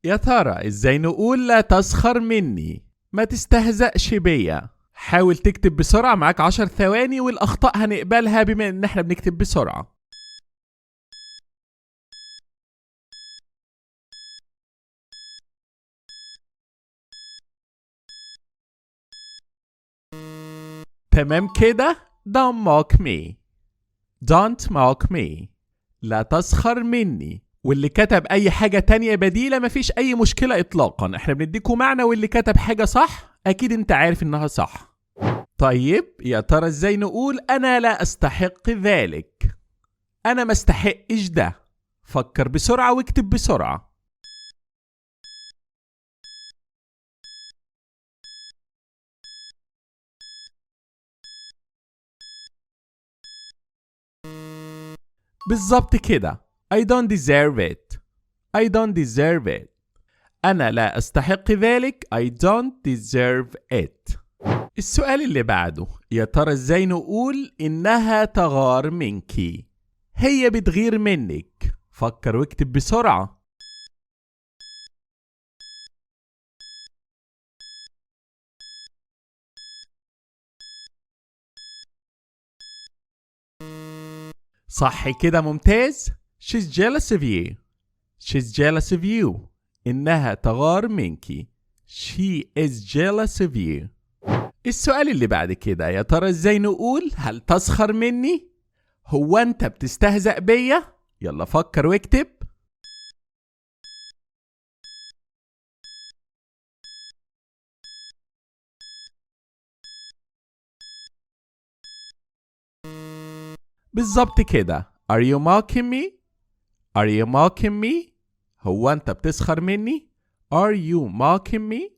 يا ترى ازاي نقول لا تسخر مني؟ ما تستهزأش بيا. حاول تكتب بسرعة، معاك 10 ثواني والأخطاء هنقبلها بما إن احنا بنكتب بسرعة. تمام كده. Don't mock me. Don't mock me. لا تسخر مني. واللي كتب أي حاجة تانية بديلة مفيش أي مشكلة إطلاقا، احنا بنديكوا معنى، واللي كتب حاجة صح أكيد انت عارف إنها صح. طيب يا ترى ازاي نقول أنا لا أستحق ذلك؟ أنا ما استحقش ده. فكر بسرعة واكتب بسرعة. بالظبط كده. I don't deserve it. I don't deserve it. أنا لا أستحق ذلك. I don't deserve it. السؤال اللي بعده، يا ترى ازاي نقول إنها تغار منك؟ هي بتغير منك. فكر واكتب بسرعة. صح كده، ممتاز. She's jealous of you. She's jealous of you. إنها تغار منك. She is jealous of you. السؤال اللي بعد كده، يا ترى ازاي نقول هل تسخر مني؟ هو انت بتستهزأ بيا؟ يلا فكر واكتب. بالظبط كده. Are you mocking me? Are you mocking me؟ هو انت بتسخر مني؟ Are you mocking me؟